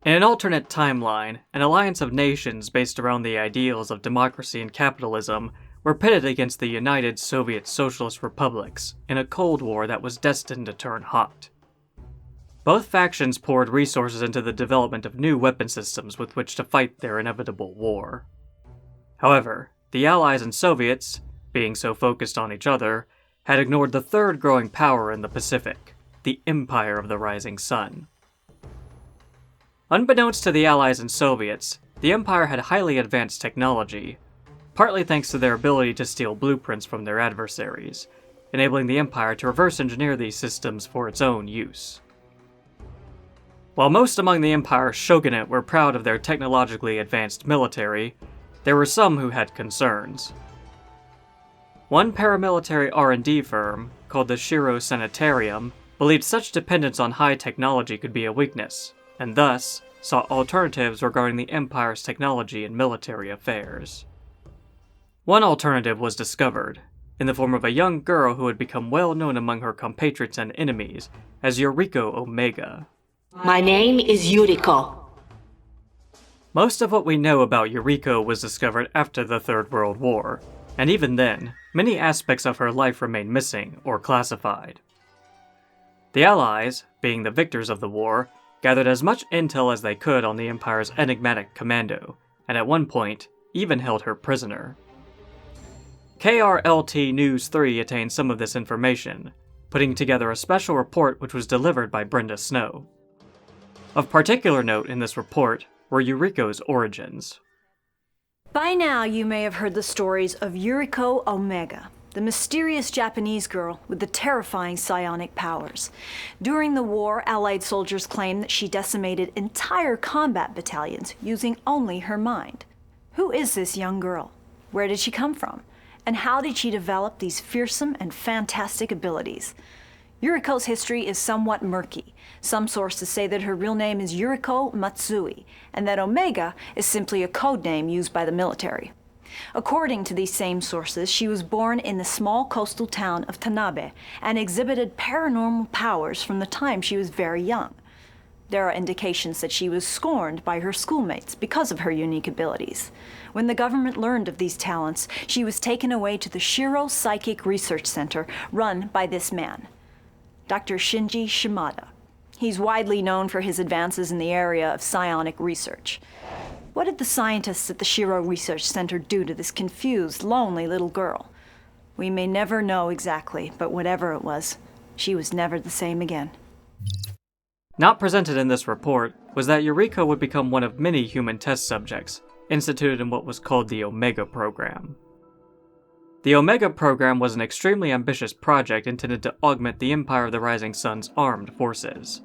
In an alternate timeline, an alliance of nations based around the ideals of democracy and capitalism were pitted against the United Soviet Socialist Republics in a Cold War that was destined to turn hot. Both factions poured resources into the development of new weapon systems with which to fight their inevitable war. However, the Allies and Soviets, being so focused on each other, had ignored the third growing power in the Pacific, the Empire of the Rising Sun. Unbeknownst to the Allies and Soviets, the Empire had highly advanced technology, partly thanks to their ability to steal blueprints from their adversaries, enabling the Empire to reverse engineer these systems for its own use. While most among the Empire's shogunate were proud of their technologically advanced military, there were some who had concerns. One paramilitary R&D firm, called the Shiro Sanitarium, believed such dependence on high technology could be a weakness, and thus sought alternatives regarding the Empire's technology and military affairs. One alternative was discovered, in the form of a young girl who had become well known among her compatriots and enemies as Yuriko Omega. My name is Yuriko. Most of what we know about Yuriko was discovered after the Third World War, and even then, many aspects of her life remain missing or classified. The Allies, being the victors of the war, gathered as much intel as they could on the Empire's enigmatic commando, and at one point, even held her prisoner. KRLT News 3 attained some of this information, putting together a special report which was delivered by Brenda Snow. Of particular note in this report were Yuriko's origins. By now, you may have heard the stories of Yuriko Omega, the mysterious Japanese girl with the terrifying psionic powers. During the war, Allied soldiers claimed that she decimated entire combat battalions using only her mind. Who is this young girl? Where did she come from? And how did she develop these fearsome and fantastic abilities? Yuriko's history is somewhat murky. Some sources say that her real name is Yuriko Matsui, and that Omega is simply a code name used by the military. According to these same sources, she was born in the small coastal town of Tanabe and exhibited paranormal powers from the time she was very young. There are indications that she was scorned by her schoolmates because of her unique abilities. When the government learned of these talents, she was taken away to the Shiro Psychic Research Center run by this man, Dr. Shinji Shimada. He's widely known for his advances in the area of psionic research. What did the scientists at the Shiro Research Center do to this confused, lonely little girl? We may never know exactly, but whatever it was, she was never the same again. Not presented in this report was that Yuriko would become one of many human test subjects, instituted in what was called the Omega Program. The Omega Program was an extremely ambitious project intended to augment the Empire of the Rising Sun's armed forces.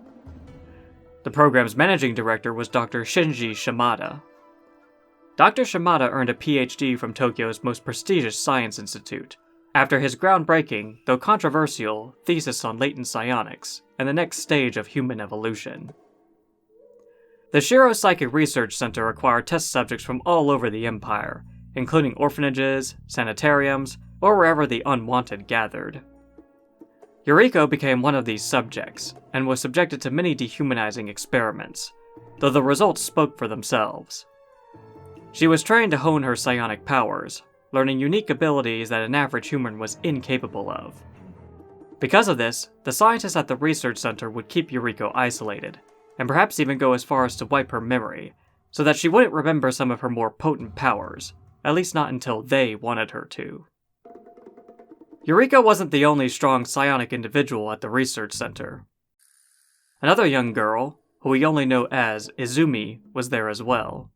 The program's managing director was Dr. Shinji Shimada. Dr. Shimada earned a PhD from Tokyo's most prestigious science institute, after his groundbreaking, though controversial, thesis on latent psionics and the next stage of human evolution. The Shiro Psychic Research Center acquired test subjects from all over the Empire, including orphanages, sanitariums, or wherever the unwanted gathered. Yuriko became one of these subjects, and was subjected to many dehumanizing experiments, though the results spoke for themselves. She was trained to hone her psionic powers, learning unique abilities that an average human was incapable of. Because of this, the scientists at the research center would keep Yuriko isolated, and perhaps even go as far as to wipe her memory, so that she wouldn't remember some of her more potent powers, at least not until they wanted her to. Yuriko wasn't the only strong psionic individual at the research center. Another young girl, who we only know as Izumi, was there as well.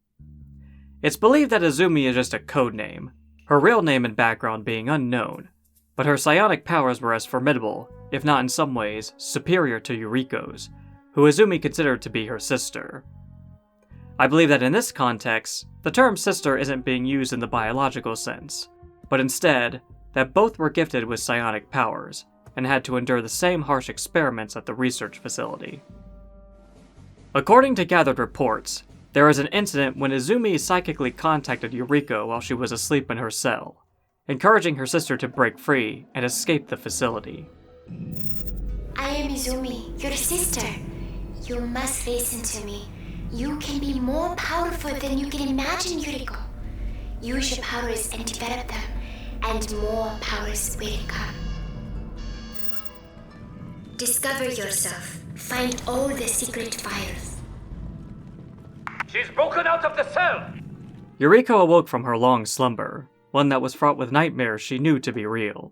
It's believed that Izumi is just a code name, her real name and background being unknown, but her psionic powers were as formidable, if not in some ways superior to Yuriko's, who Izumi considered to be her sister. I believe that in this context, the term sister isn't being used in the biological sense, but instead, that both were gifted with psionic powers, and had to endure the same harsh experiments at the research facility. According to gathered reports, there was an incident when Izumi psychically contacted Yuriko while she was asleep in her cell, encouraging her sister to break free and escape the facility. I am Izumi, your sister. You must listen to me. You can be more powerful than you can imagine, Yuriko. Use your powers and develop them, and more powers will come. Discover yourself. Find all the secret files. She's broken out of the cell! Yuriko awoke from her long slumber, one that was fraught with nightmares she knew to be real.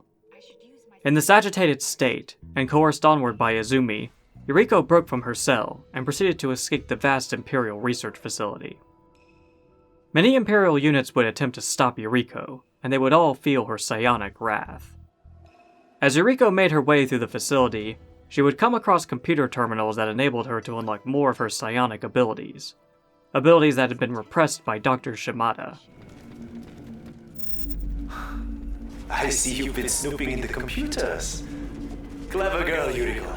In this agitated state, and coerced onward by Izumi, Yuriko broke from her cell and proceeded to escape the vast Imperial research facility. Many Imperial units would attempt to stop Yuriko, and they would all feel her psionic wrath. As Yuriko made her way through the facility, she would come across computer terminals that enabled her to unlock more of her psionic abilities that had been repressed by Dr. Shimada. I see you've been snooping in the computers. Clever girl, Yuriko.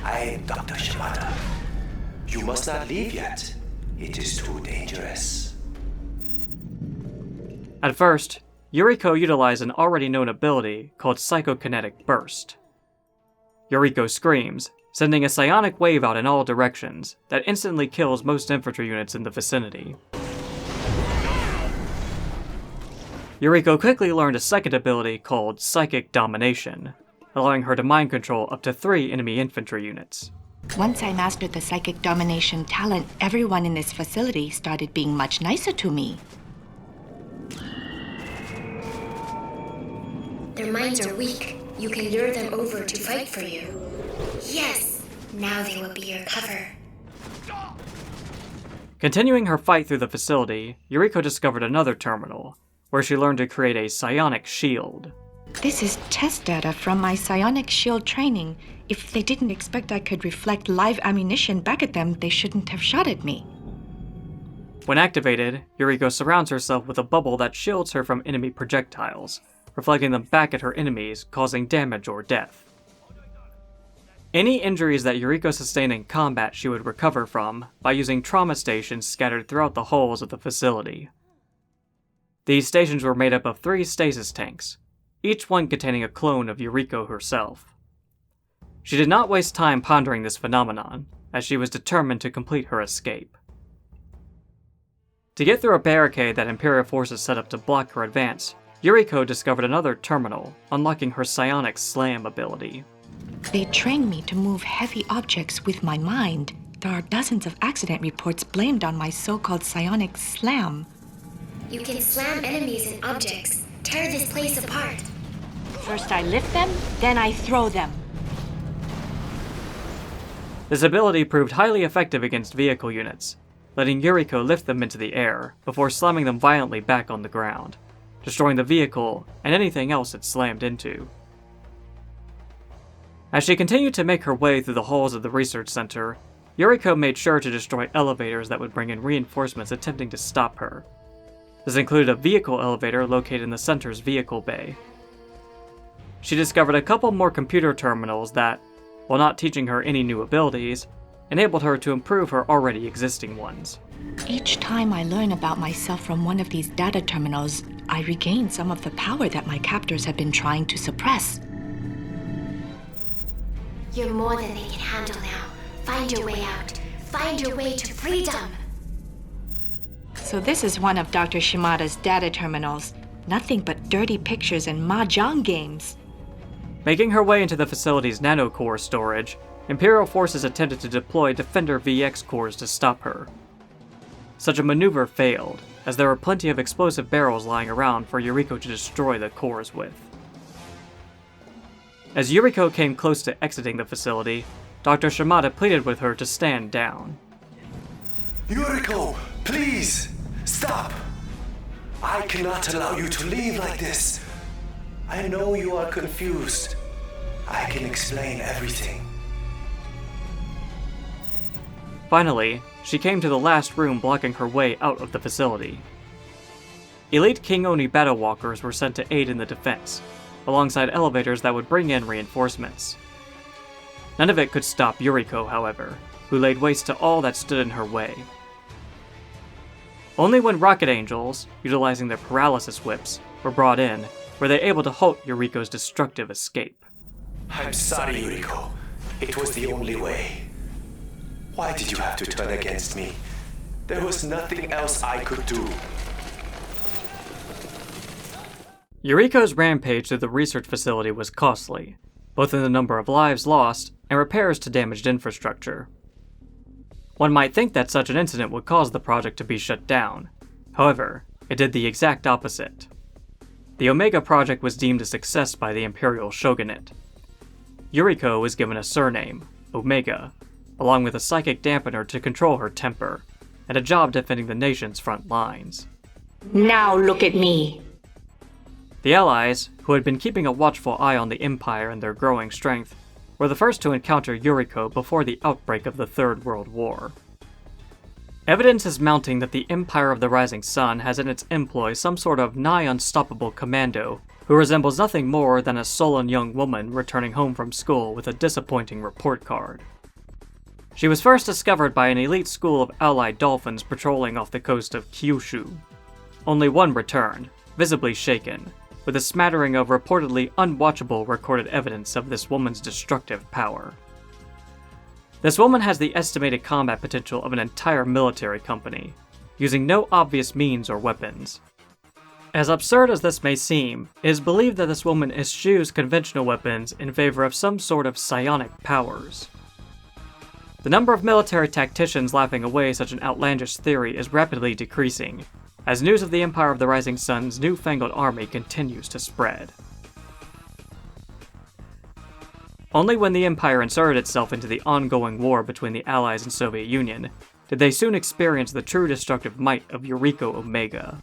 I am Dr. Shimada. You must not leave yet. It is too dangerous. At first, Yuriko utilized an already known ability called Psychokinetic Burst. Yuriko screams, sending a psionic wave out in all directions that instantly kills most infantry units in the vicinity. Yuriko quickly learned a second ability called Psychic Domination, allowing her to mind control up to 3 enemy infantry units. Once I mastered the Psychic Domination talent, everyone in this facility started being much nicer to me. Their minds are weak. You can lure them over to fight for you. Yes, now they will be your cover. Continuing her fight through the facility, Yuriko discovered another terminal, where she learned to create a psionic shield. This is test data from my psionic shield training. If they didn't expect I could reflect live ammunition back at them, they shouldn't have shot at me. When activated, Yuriko surrounds herself with a bubble that shields her from enemy projectiles, reflecting them back at her enemies, causing damage or death. Any injuries that Yuriko sustained in combat she would recover from by using trauma stations scattered throughout the halls of the facility. These stations were made up of 3 stasis tanks, each one containing a clone of Yuriko herself. She did not waste time pondering this phenomenon, as she was determined to complete her escape. To get through a barricade that Imperial forces set up to block her advance, Yuriko discovered another terminal, unlocking her psionic slam ability. They trained me to move heavy objects with my mind. There are dozens of accident reports blamed on my so-called psionic slam. You can slam enemies and objects. Tear this place apart. First I lift them, then I throw them. This ability proved highly effective against vehicle units, letting Yuriko lift them into the air before slamming them violently back on the ground, destroying the vehicle and anything else it slammed into. As she continued to make her way through the halls of the research center, Yuriko made sure to destroy elevators that would bring in reinforcements attempting to stop her. This included a vehicle elevator located in the center's vehicle bay. She discovered a couple more computer terminals that, while not teaching her any new abilities, enabled her to improve her already existing ones. Each time I learn about myself from one of these data terminals, I regain some of the power that my captors have been trying to suppress. You're more than they can handle now. Find your way out. Find your way to freedom. So this is one of Dr. Shimada's data terminals. Nothing but dirty pictures and mahjong games. Making her way into the facility's nanocore storage, Imperial forces attempted to deploy Defender VX cores to stop her. Such a maneuver failed, as there were plenty of explosive barrels lying around for Yuriko to destroy the cores with. As Yuriko came close to exiting the facility, Dr. Shimada pleaded with her to stand down. Yuriko, please, stop! I cannot allow you to leave like this. I know you are confused. I can explain everything. Finally, she came to the last room blocking her way out of the facility. Elite King Oni battle walkers were sent to aid in the defense, alongside elevators that would bring in reinforcements. None of it could stop Yuriko, however, who laid waste to all that stood in her way. Only when rocket angels, utilizing their paralysis whips, were brought in, were they able to halt Yuriko's destructive escape. I'm sorry, Yuriko. It was the only way. Why did you have to turn against me? There was nothing else I could do. Yuriko's rampage through the research facility was costly, both in the number of lives lost and repairs to damaged infrastructure. One might think that such an incident would cause the project to be shut down. However, it did the exact opposite. The Omega project was deemed a success by the Imperial Shogunate. Yuriko was given a surname, Omega, along with a psychic dampener to control her temper, and a job defending the nation's front lines. Now look at me. The Allies, who had been keeping a watchful eye on the Empire and their growing strength, were the first to encounter Yuriko before the outbreak of the Third World War. Evidence is mounting that the Empire of the Rising Sun has in its employ some sort of nigh unstoppable commando who resembles nothing more than a sullen young woman returning home from school with a disappointing report card. She was first discovered by an elite school of Allied dolphins patrolling off the coast of Kyushu. Only one returned, visibly shaken, with a smattering of reportedly unwatchable recorded evidence of this woman's destructive power. This woman has the estimated combat potential of an entire military company, using no obvious means or weapons. As absurd as this may seem, it is believed that this woman eschews conventional weapons in favor of some sort of psionic powers. The number of military tacticians laughing away such an outlandish theory is rapidly decreasing, as news of the Empire of the Rising Sun's newfangled army continues to spread. Only when the Empire inserted itself into the ongoing war between the Allies and Soviet Union did they soon experience the true destructive might of Yuriko Omega.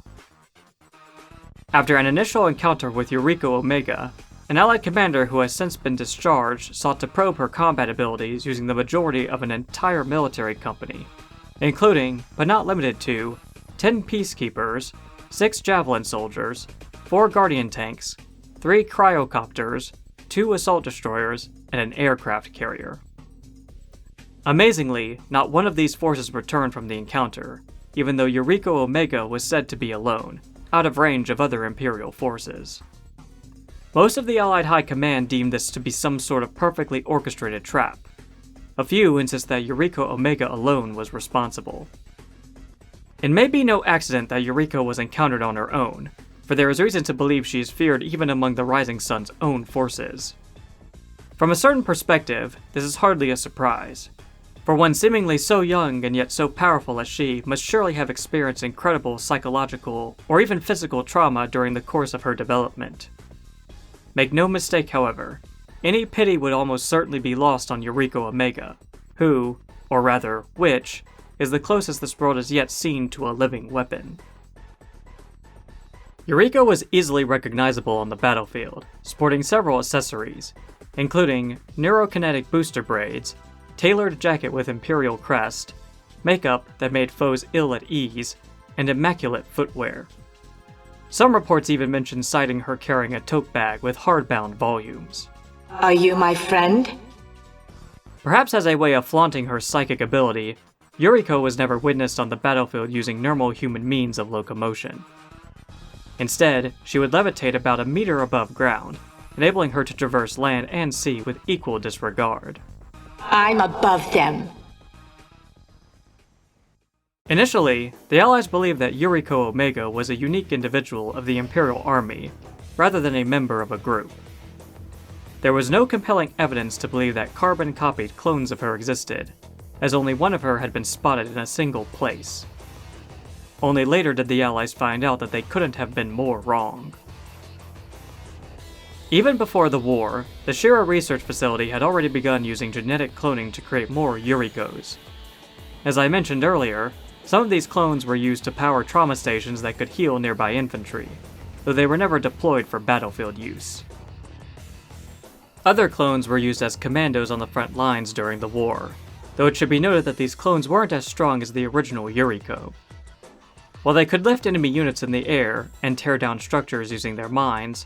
After an initial encounter with Yuriko Omega, an Allied commander who has since been discharged sought to probe her combat abilities using the majority of an entire military company, including, but not limited to, 10 peacekeepers, 6 javelin soldiers, 4 guardian tanks, 3 cryocopters, 2 assault destroyers, and an aircraft carrier. Amazingly, not one of these forces returned from the encounter, even though Yuriko Omega was said to be alone, out of range of other Imperial forces. Most of the Allied High Command deemed this to be some sort of perfectly orchestrated trap. A few insist that Yuriko Omega alone was responsible. It may be no accident that Yuriko was encountered on her own, for there is reason to believe she is feared even among the Rising Sun's own forces. From a certain perspective, this is hardly a surprise, for one seemingly so young and yet so powerful as she must surely have experienced incredible psychological or even physical trauma during the course of her development. Make no mistake, however, any pity would almost certainly be lost on Yuriko Omega, who, or rather, which, is the closest this world has yet seen to a living weapon. Yuriko was easily recognizable on the battlefield, sporting several accessories, including neurokinetic booster braids, tailored jacket with Imperial crest, makeup that made foes ill at ease, and immaculate footwear. Some reports even mention citing her carrying a tote bag with hardbound volumes. Are you my friend? Perhaps as a way of flaunting her psychic ability, Yuriko was never witnessed on the battlefield using normal human means of locomotion. Instead, she would levitate about a meter above ground, enabling her to traverse land and sea with equal disregard. I'm above them. Initially, the Allies believed that Yuriko Omega was a unique individual of the Imperial Army, rather than a member of a group. There was no compelling evidence to believe that carbon-copied clones of her existed, as only one of her had been spotted in a single place. Only later did the Allies find out that they couldn't have been more wrong. Even before the war, the Shira research facility had already begun using genetic cloning to create more Yurikos. As I mentioned earlier, some of these clones were used to power trauma stations that could heal nearby infantry, though they were never deployed for battlefield use. Other clones were used as commandos on the front lines during the war, though it should be noted that these clones weren't as strong as the original Yuriko. While they could lift enemy units in the air and tear down structures using their minds,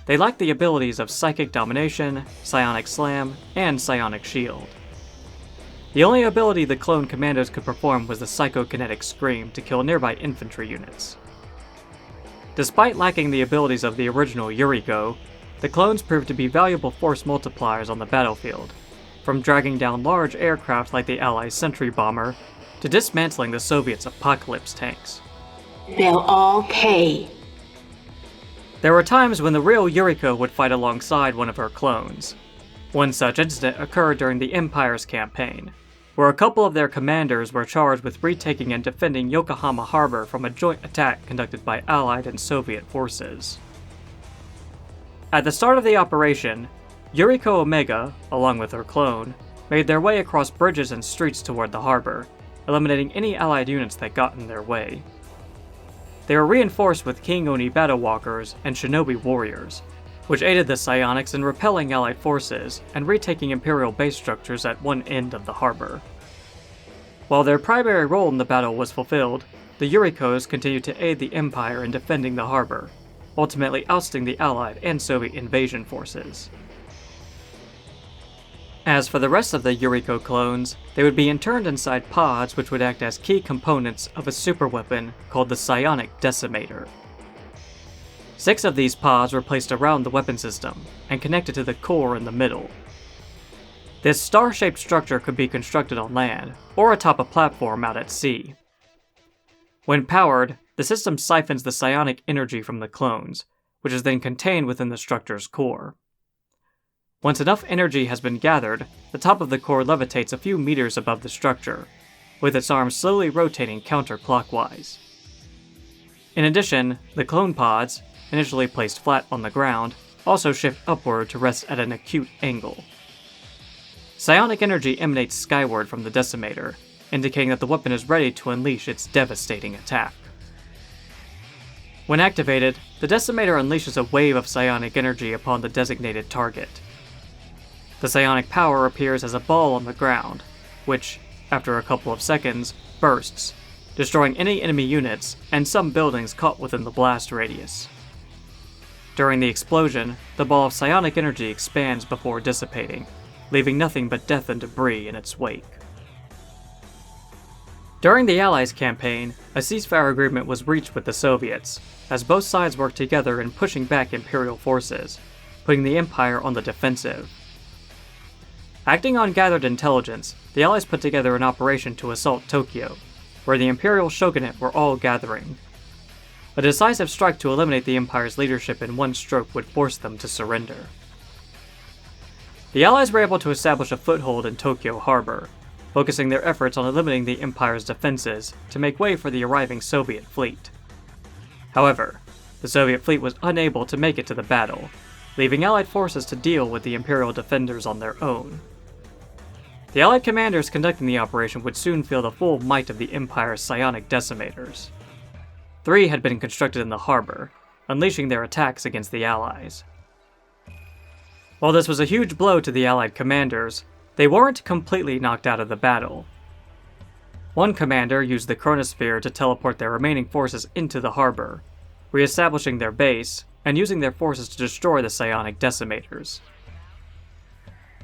they lacked the abilities of Psychic Domination, Psionic Slam, and Psionic Shield. The only ability the clone commandos could perform was the Psychokinetic Scream to kill nearby infantry units. Despite lacking the abilities of the original Yuriko, the clones proved to be valuable force multipliers on the battlefield, from dragging down large aircraft like the Allies' Sentry bomber to dismantling the Soviets' Apocalypse tanks. They'll all pay. There were times when the real Yuriko would fight alongside one of her clones. One such incident occurred during the Empire's campaign, where a couple of their commanders were charged with retaking and defending Yokohama Harbor from a joint attack conducted by Allied and Soviet forces. At the start of the operation, Yuriko Omega, along with her clone, made their way across bridges and streets toward the harbor, eliminating any Allied units that got in their way. They were reinforced with King Oni battle walkers and shinobi warriors, which aided the psionics in repelling Allied forces and retaking Imperial base structures at one end of the harbor. While their primary role in the battle was fulfilled, the Yurikos continued to aid the Empire in defending the harbor, ultimately ousting the Allied and Soviet invasion forces. As for the rest of the Yuriko clones, they would be interned inside pods which would act as key components of a superweapon called the Psionic Decimator. 6 of these pods were placed around the weapon system and connected to the core in the middle. This star-shaped structure could be constructed on land or atop a platform out at sea. When powered, the system siphons the psionic energy from the clones, which is then contained within the structure's core. Once enough energy has been gathered, the top of the core levitates a few meters above the structure, with its arms slowly rotating counterclockwise. In addition, the clone pods, initially placed flat on the ground, also shift upward to rest at an acute angle. Psionic energy emanates skyward from the decimator, indicating that the weapon is ready to unleash its devastating attack. When activated, the decimator unleashes a wave of psionic energy upon the designated target. The psionic power appears as a ball on the ground, which, after a couple of seconds, bursts, destroying any enemy units and some buildings caught within the blast radius. During the explosion, the ball of psionic energy expands before dissipating, leaving nothing but death and debris in its wake. During the Allies' campaign, a ceasefire agreement was reached with the Soviets, as both sides worked together in pushing back Imperial forces, putting the Empire on the defensive. Acting on gathered intelligence, the Allies put together an operation to assault Tokyo, where the Imperial Shogunate were all gathering. A decisive strike to eliminate the Empire's leadership in one stroke would force them to surrender. The Allies were able to establish a foothold in Tokyo Harbor, focusing their efforts on eliminating the Empire's defenses to make way for the arriving Soviet fleet. However, the Soviet fleet was unable to make it to the battle, leaving Allied forces to deal with the Imperial defenders on their own. The Allied commanders conducting the operation would soon feel the full might of the Empire's psionic decimators. 3 had been constructed in the harbor, unleashing their attacks against the Allies. While this was a huge blow to the Allied commanders, they weren't completely knocked out of the battle. One commander used the chronosphere to teleport their remaining forces into the harbor, re-establishing their base and using their forces to destroy the psionic decimators.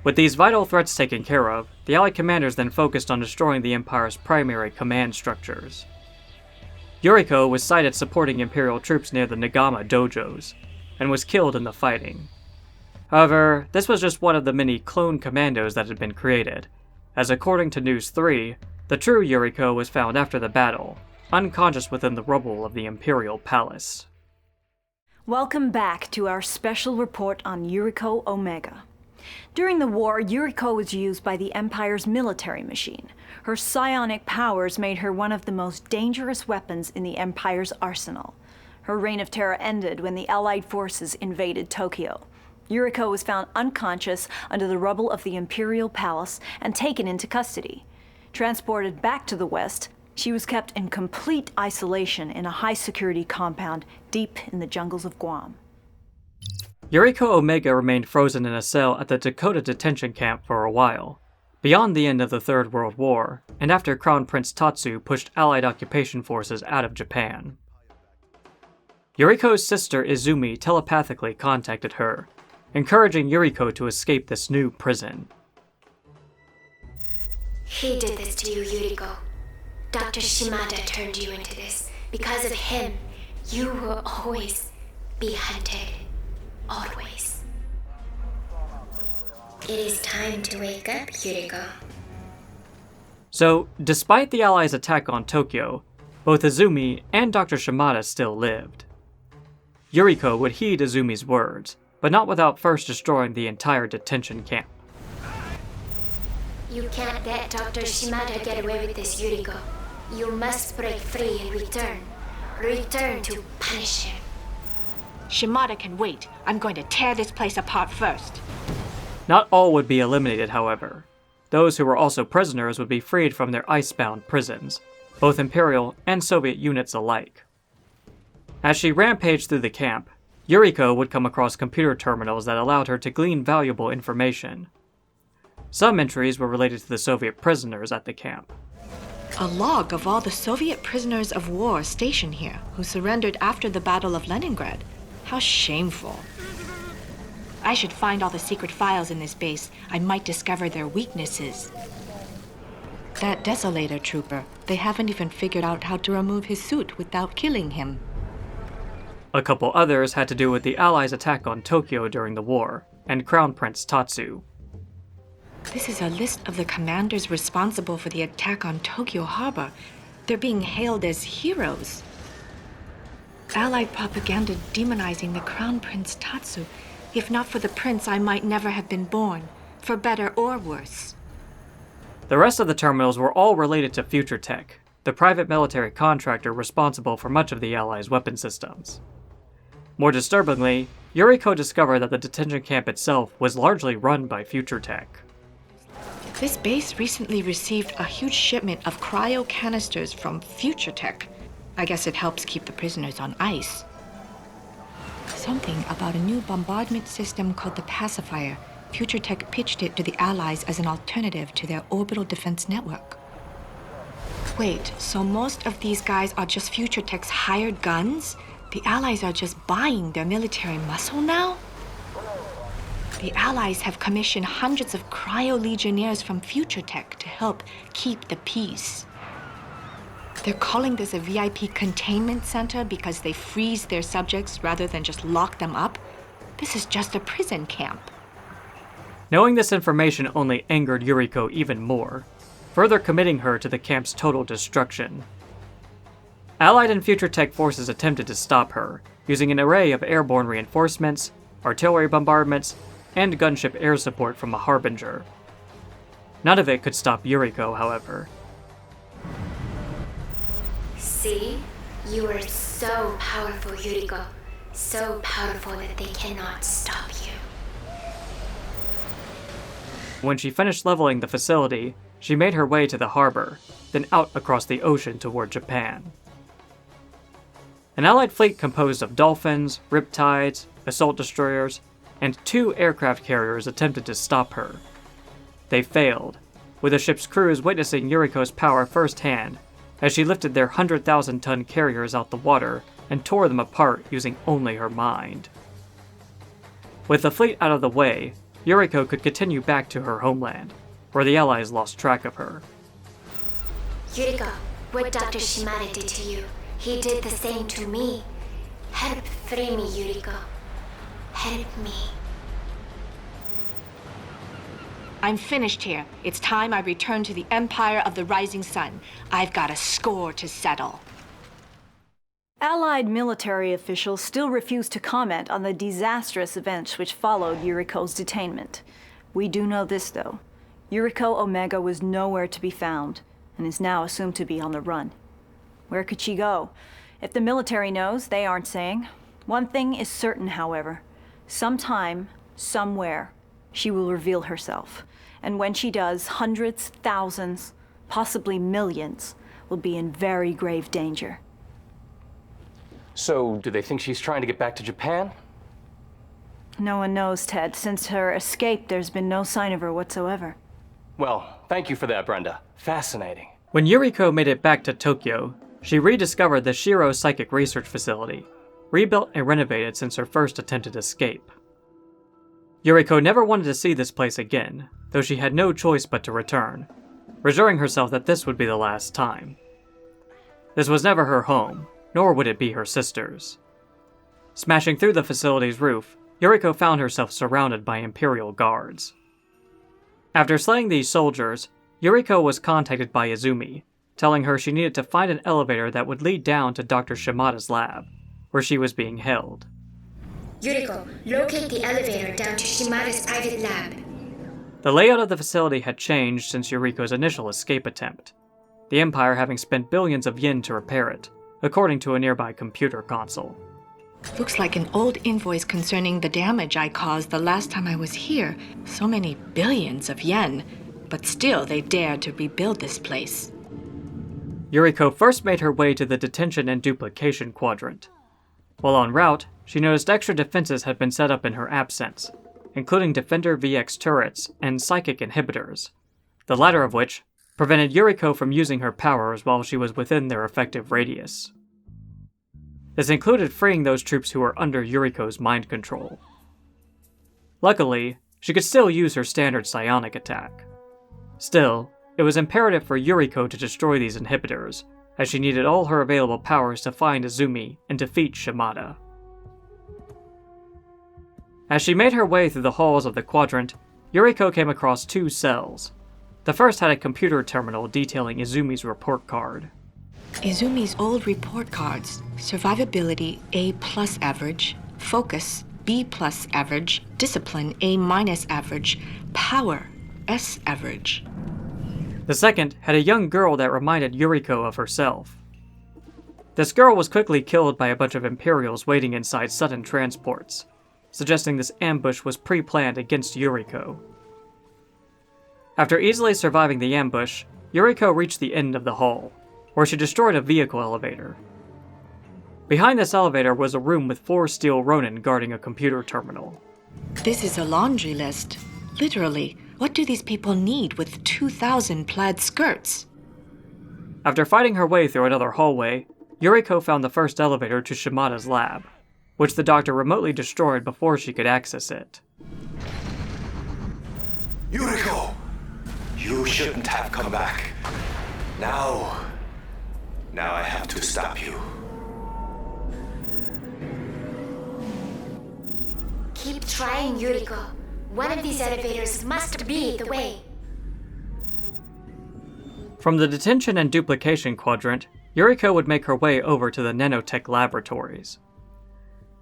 With these vital threats taken care of, the Allied commanders then focused on destroying the Empire's primary command structures. Yuriko was sighted supporting Imperial troops near the Nagama dojos, and was killed in the fighting. However, this was just one of the many clone commandos that had been created, as according to News 3, the true Yuriko was found after the battle, unconscious within the rubble of the Imperial Palace. Welcome back to our special report on Yuriko Omega. During the war, Yuriko was used by the Empire's military machine. Her psionic powers made her one of the most dangerous weapons in the Empire's arsenal. Her reign of terror ended when the Allied forces invaded Tokyo. Yuriko was found unconscious under the rubble of the Imperial Palace and taken into custody. Transported back to the West, she was kept in complete isolation in a high-security compound deep in the jungles of Guam. Yuriko Omega remained frozen in a cell at the Dakota detention camp for a while, beyond the end of the Third World War, and after Crown Prince Tatsu pushed Allied occupation forces out of Japan. Yuriko's sister Izumi telepathically contacted her, encouraging Yuriko to escape this new prison. He did this to you, Yuriko. Dr. Shimada turned you into this. Because of him, you will always be hunted. Always. It is time to wake up, Yuriko. So, despite the Allies' attack on Tokyo, both Izumi and Dr. Shimada still lived. Yuriko would heed Izumi's words, but not without first destroying the entire detention camp. You can't let Dr. Shimada get away with this, Yuriko. You must break free and return. Return to punish him. Shimada can wait. I'm going to tear this place apart first. Not all would be eliminated, however. Those who were also prisoners would be freed from their ice-bound prisons, both Imperial and Soviet units alike. As she rampaged through the camp, Yuriko would come across computer terminals that allowed her to glean valuable information. Some entries were related to the Soviet prisoners at the camp. A log of all the Soviet prisoners of war stationed here who surrendered after the Battle of Leningrad. How shameful. I should find all the secret files in this base. I might discover their weaknesses. That Desolator trooper, they haven't even figured out how to remove his suit without killing him. A couple others had to do with the Allies' attack on Tokyo during the war, and Crown Prince Tatsu. This is a list of the commanders responsible for the attack on Tokyo Harbor. They're being hailed as heroes. Allied propaganda demonizing the Crown Prince Tatsu. If not for the prince, I might never have been born, for better or worse. The rest of the terminals were all related to Future Tech, the private military contractor responsible for much of the Allies' weapon systems. More disturbingly, Yuriko discovered that the detention camp itself was largely run by Future Tech. This base recently received a huge shipment of cryo canisters from Future Tech. I guess it helps keep the prisoners on ice. Something about a new bombardment system called the Pacifier. Future Tech pitched it to the Allies as an alternative to their orbital defense network. Wait, so most of these guys are just Future Tech's hired guns? The Allies are just buying their military muscle now? The Allies have commissioned hundreds of cryo-legionnaires from Future Tech to help keep the peace. They're calling this a VIP containment center because they freeze their subjects rather than just lock them up. This is just a prison camp. Knowing this information only angered Yuriko even more, further committing her to the camp's total destruction. Allied and Future Tech forces attempted to stop her, using an array of airborne reinforcements, artillery bombardments, and gunship air support from a Harbinger. None of it could stop Yuriko, however. See? You are so powerful, Yuriko. So powerful that they cannot stop you. When she finished leveling the facility, she made her way to the harbor, then out across the ocean toward Japan. An Allied fleet composed of dolphins, riptides, assault destroyers, and 2 aircraft carriers attempted to stop her. They failed, with the ship's crews witnessing Yuriko's power firsthand as she lifted their 100,000-ton carriers out the water and tore them apart using only her mind. With the fleet out of the way, Yuriko could continue back to her homeland, where the Allies lost track of her. Yuriko, what Dr. Shimada did to you, he did the same to me. Help free me, Yuriko. Help me. I'm finished here. It's time I return to the Empire of the Rising Sun. I've got a score to settle. Allied military officials still refuse to comment on the disastrous events which followed Yuriko's detainment. We do know this, though. Yuriko Omega was nowhere to be found, and is now assumed to be on the run. Where could she go? If the military knows, they aren't saying. One thing is certain, however. Sometime, somewhere, she will reveal herself. And when she does, hundreds, thousands, possibly millions, will be in very grave danger. So, do they think she's trying to get back to Japan? No one knows, Ted. Since her escape, there's been no sign of her whatsoever. Well, thank you for that, Brenda. Fascinating. When Yuriko made it back to Tokyo, she rediscovered the Shiro Psychic Research Facility, rebuilt and renovated since her first attempted escape. Yuriko never wanted to see this place again, though she had no choice but to return, assuring herself that this would be the last time. This was never her home, nor would it be her sister's. Smashing through the facility's roof, Yuriko found herself surrounded by Imperial guards. After slaying these soldiers, Yuriko was contacted by Izumi, telling her she needed to find an elevator that would lead down to Dr. Shimada's lab, where she was being held. Yuriko, locate the elevator down to Shimada's private lab. The layout of the facility had changed since Yuriko's initial escape attempt, the Empire having spent billions of yen to repair it, according to a nearby computer console. Looks like an old invoice concerning the damage I caused the last time I was here. So many billions of yen. But still, they dared to rebuild this place. Yuriko first made her way to the detention and duplication quadrant. While en route, she noticed extra defenses had been set up in her absence, including Defender VX turrets and psychic inhibitors, the latter of which prevented Yuriko from using her powers while she was within their effective radius. This included freeing those troops who were under Yuriko's mind control. Luckily, she could still use her standard psionic attack. Still, it was imperative for Yuriko to destroy these inhibitors, as she needed all her available powers to find Izumi and defeat Shimada. As she made her way through the halls of the quadrant, Yuriko came across two cells. The first had a computer terminal detailing Izumi's report card. Izumi's old report cards. Survivability A+ average, focus B+ average, discipline A- average, power S average. The second had a young girl that reminded Yuriko of herself. This girl was quickly killed by a bunch of Imperials waiting inside sudden transports, suggesting this ambush was pre-planned against Yuriko. After easily surviving the ambush, Yuriko reached the end of the hall, where she destroyed a vehicle elevator. Behind this elevator was a room with 4 steel Ronin guarding a computer terminal. This is a laundry list. Literally, what do these people need with 2,000 plaid skirts? After fighting her way through another hallway, Yuriko found the first elevator to Shimada's lab, which the doctor remotely destroyed before she could access it. Yuriko! You shouldn't have come back. Now I have to stop you. Keep trying, Yuriko. One of these elevators must be the way. From the detention and duplication quadrant, Yuriko would make her way over to the nanotech laboratories.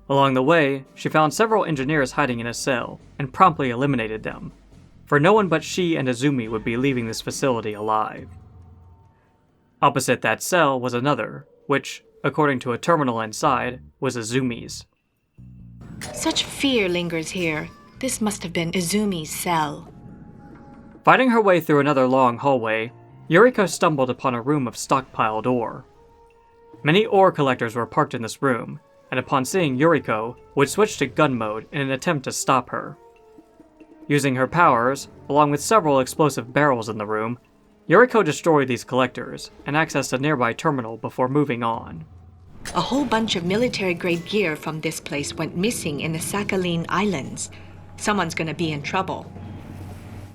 Along the way, she found several engineers hiding in a cell and promptly eliminated them, for no one but she and Izumi would be leaving this facility alive. Opposite that cell was another, which, according to a terminal inside, was Izumi's. Such fear lingers here. This must have been Izumi's cell. Fighting her way through another long hallway, Yuriko stumbled upon a room of stockpiled ore. Many ore collectors were parked in this room, and upon seeing Yuriko, would switch to gun mode in an attempt to stop her. Using her powers, along with several explosive barrels in the room, Yuriko destroyed these collectors and accessed a nearby terminal before moving on. A whole bunch of military-grade gear from this place went missing in the Sakhalin Islands. Someone's gonna be in trouble.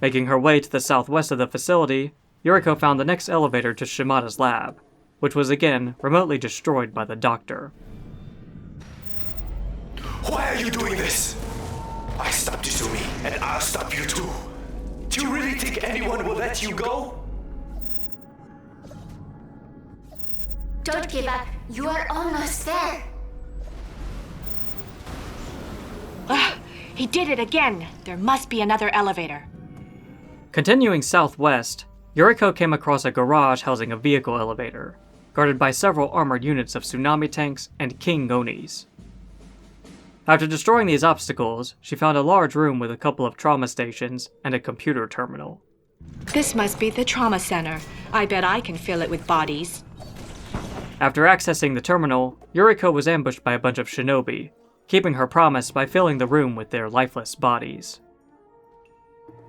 Making her way to the southwest of the facility, Yuriko found the next elevator to Shimada's lab, which was again remotely destroyed by the doctor. Why are you doing this? I stopped Izumi, and I'll stop you too. Do you really think anyone will let you go? Don't give up. You are almost there. He did it again. There must be another elevator. Continuing southwest, Yuriko came across a garage housing a vehicle elevator, guarded by several armored units of tsunami tanks and King Onis. After destroying these obstacles, she found a large room with a couple of trauma stations and a computer terminal. This must be the trauma center. I bet I can fill it with bodies. After accessing the terminal, Yuriko was ambushed by a bunch of shinobi, keeping her promise by filling the room with their lifeless bodies.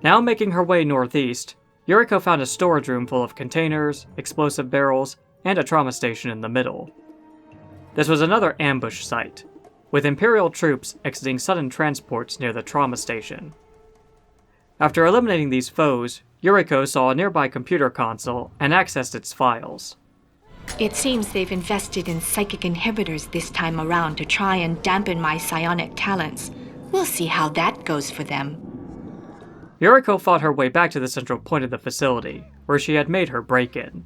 Now making her way northeast, Yuriko found a storage room full of containers, explosive barrels, and a trauma station in the middle. This was another ambush site, with Imperial troops exiting sudden transports near the trauma station. After eliminating these foes, Yuriko saw a nearby computer console and accessed its files. It seems they've invested in psychic inhibitors this time around to try and dampen my psionic talents. We'll see how that goes for them. Yuriko fought her way back to the central point of the facility, where she had made her break-in.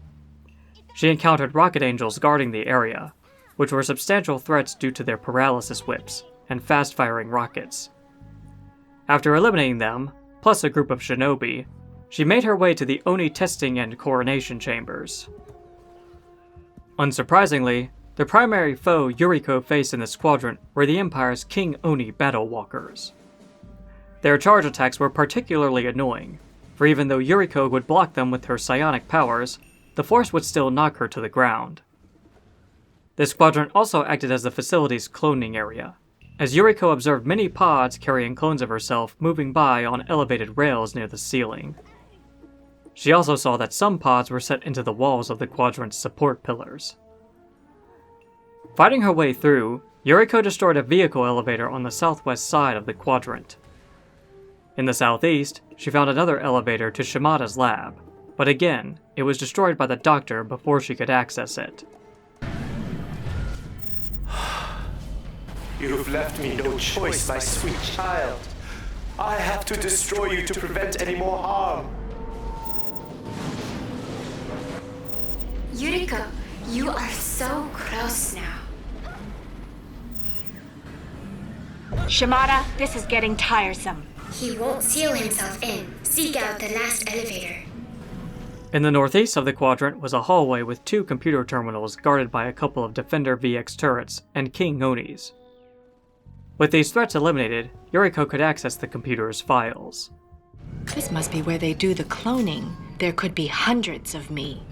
She encountered rocket angels guarding the area, which were substantial threats due to their paralysis whips and fast-firing rockets. After eliminating them, plus a group of shinobi, she made her way to the Oni testing and coronation chambers. Unsurprisingly, the primary foe Yuriko faced in this quadrant were the Empire's King Oni battle walkers. Their charge attacks were particularly annoying, for even though Yuriko would block them with her psionic powers, the force would still knock her to the ground. This quadrant also acted as the facility's cloning area, as Yuriko observed many pods carrying clones of herself moving by on elevated rails near the ceiling. She also saw that some pods were set into the walls of the quadrant's support pillars. Fighting her way through, Yuriko destroyed a vehicle elevator on the southwest side of the quadrant. In the southeast, she found another elevator to Shimada's lab, but again, it was destroyed by the doctor before she could access it. You've left me no choice, my sweet child. I have to destroy you to prevent any more harm. Yuriko, you are so close now. Shimada, this is getting tiresome. He won't seal himself in. Seek out the last elevator. In the northeast of the quadrant was a hallway with 2 computer terminals guarded by a couple of Defender VX turrets and King Onis. With these threats eliminated, Yuriko could access the computer's files. This must be where they do the cloning. There could be hundreds of me.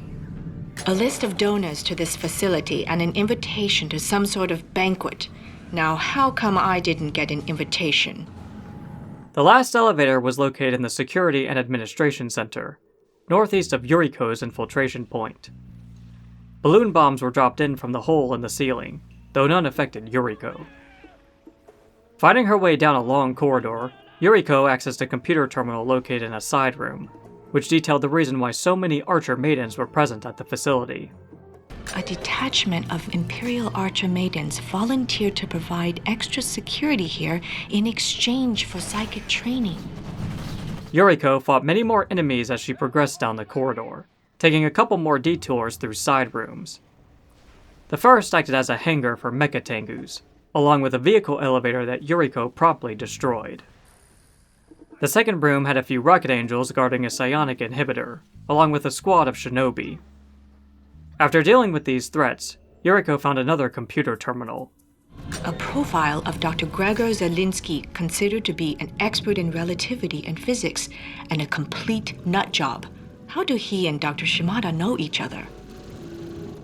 A list of donors to this facility and an invitation to some sort of banquet. Now, how come I didn't get an invitation? The last elevator was located in the Security and Administration Center, northeast of Yuriko's infiltration point. Balloon bombs were dropped in from the hole in the ceiling, though none affected Yuriko. Fighting her way down a long corridor, Yuriko accessed a computer terminal located in a side room, which detailed the reason why so many Archer Maidens were present at the facility. A detachment of Imperial Archer Maidens volunteered to provide extra security here in exchange for psychic training. Yuriko fought many more enemies as she progressed down the corridor, taking a couple more detours through side rooms. The first acted as a hangar for mecha Tengus, along with a vehicle elevator that Yuriko promptly destroyed. The second room had a few rocket angels guarding a psionic inhibitor, along with a squad of shinobi. After dealing with these threats, Yuriko found another computer terminal. A profile of Dr. Gregor Zelinsky, considered to be an expert in relativity and physics, and a complete nutjob. How do he and Dr. Shimada know each other?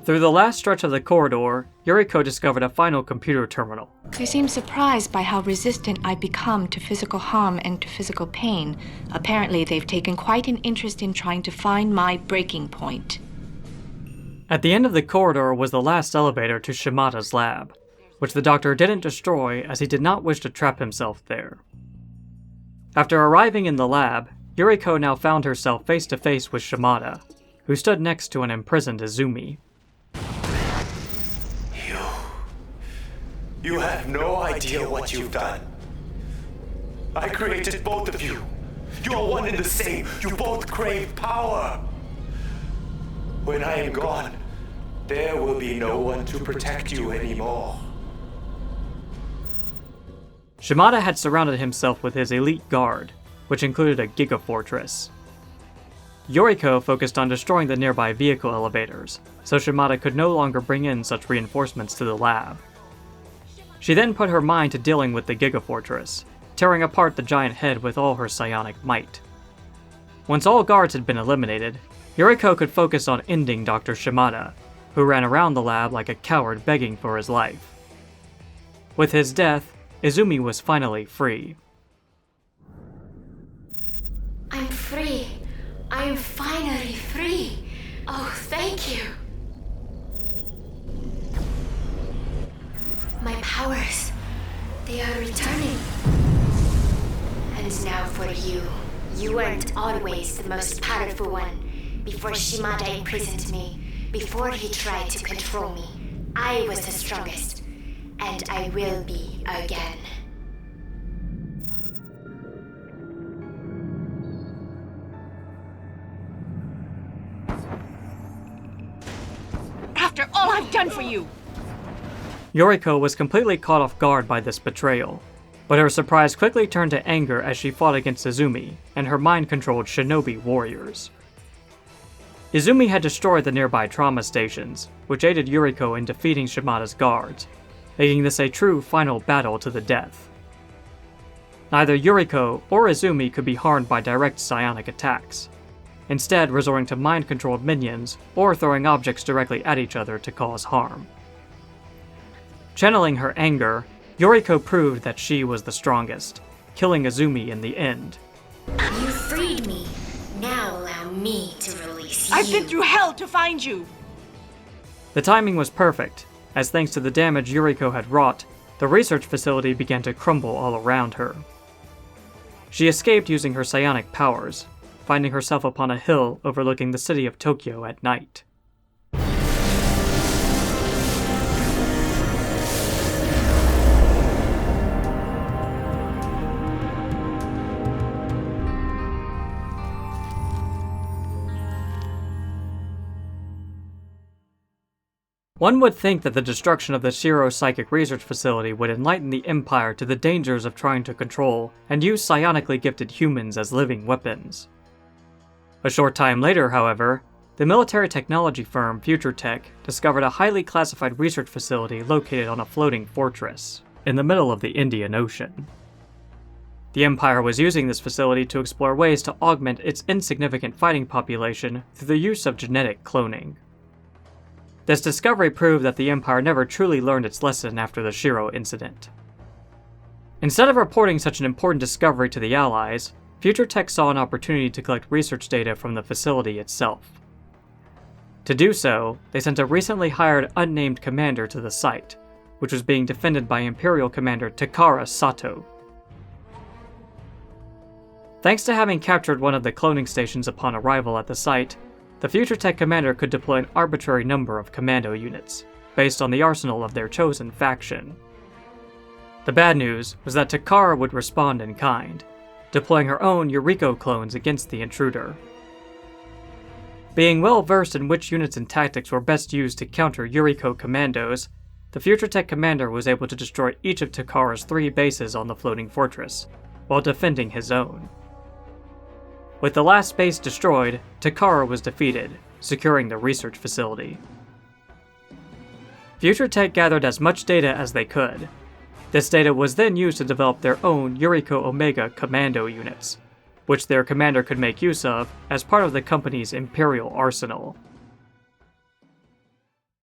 Through the last stretch of the corridor, Yuriko discovered a final computer terminal. They seem surprised by how resistant I've become to physical harm and to physical pain. Apparently, they've taken quite an interest in trying to find my breaking point. At the end of the corridor was the last elevator to Shimada's lab, which the doctor didn't destroy as he did not wish to trap himself there. After arriving in the lab, Yuriko now found herself face to face with Shimada, who stood next to an imprisoned Izumi. You have no idea what you've done. I created both of you. You're one and the same. You both crave power. When I am gone, there will be no one to protect you anymore. Shimada had surrounded himself with his elite guard, which included a gigafortress. Yuriko focused on destroying the nearby vehicle elevators, so Shimada could no longer bring in such reinforcements to the lab. She then put her mind to dealing with the gigafortress, tearing apart the giant head with all her psionic might. Once all guards had been eliminated, Yuriko could focus on ending Dr. Shimada, who ran around the lab like a coward begging for his life. With his death, Izumi was finally free. I'm free. I'm finally free. Oh, thank you. My powers, they are returning. And now for you. You weren't always the most powerful one. Before Shimada imprisoned me, before he tried to control me, I was the strongest. And I will be again. done for you? Yuriko was completely caught off guard by this betrayal, but her surprise quickly turned to anger as she fought against Izumi and her mind-controlled shinobi warriors. Izumi had destroyed the nearby trauma stations, which aided Yuriko in defeating Shimada's guards, making this a true final battle to the death. Neither Yuriko or Izumi could be harmed by direct psionic attacks, instead resorting to mind-controlled minions or throwing objects directly at each other to cause harm. Channeling her anger, Yuriko proved that she was the strongest, killing Izumi in the end. You freed me. Now allow me to release you. I've been through hell to find you. The timing was perfect, as thanks to the damage Yuriko had wrought, the research facility began to crumble all around her. She escaped using her psionic powers, finding herself upon a hill overlooking the city of Tokyo at night. One would think that the destruction of the Shiro Psychic Research Facility would enlighten the Empire to the dangers of trying to control and use psionically gifted humans as living weapons. A short time later, however, the military technology firm Future Tech discovered a highly classified research facility located on a floating fortress in the middle of the Indian Ocean. The Empire was using this facility to explore ways to augment its insignificant fighting population through the use of genetic cloning. This discovery proved that the Empire never truly learned its lesson after the Shiro incident. Instead of reporting such an important discovery to the Allies, Future Tech saw an opportunity to collect research data from the facility itself. To do so, they sent a recently hired unnamed commander to the site, which was being defended by Imperial Commander Takara Sato. Thanks to having captured one of the cloning stations upon arrival at the site, the Future Tech commander could deploy an arbitrary number of commando units, based on the arsenal of their chosen faction. The bad news was that Takara would respond in kind, deploying her own Yuriko clones against the intruder. Being well versed in which units and tactics were best used to counter Yuriko commandos, the Future Tech commander was able to destroy each of Takara's 3 bases on the floating fortress, while defending his own. With the last base destroyed, Takara was defeated, securing the research facility. Future Tech gathered as much data as they could. This data was then used to develop their own Yuriko Omega commando units, which their commander could make use of as part of the company's Imperial arsenal.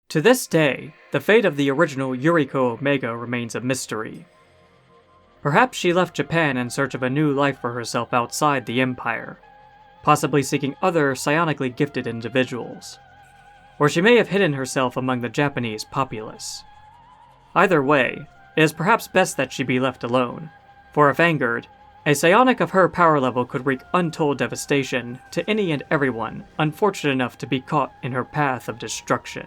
To this day, the fate of the original Yuriko Omega remains a mystery. Perhaps she left Japan in search of a new life for herself outside the Empire, possibly seeking other psionically gifted individuals. Or she may have hidden herself among the Japanese populace. Either way, it is perhaps best that she be left alone, for if angered, a psionic of her power level could wreak untold devastation to any and everyone unfortunate enough to be caught in her path of destruction.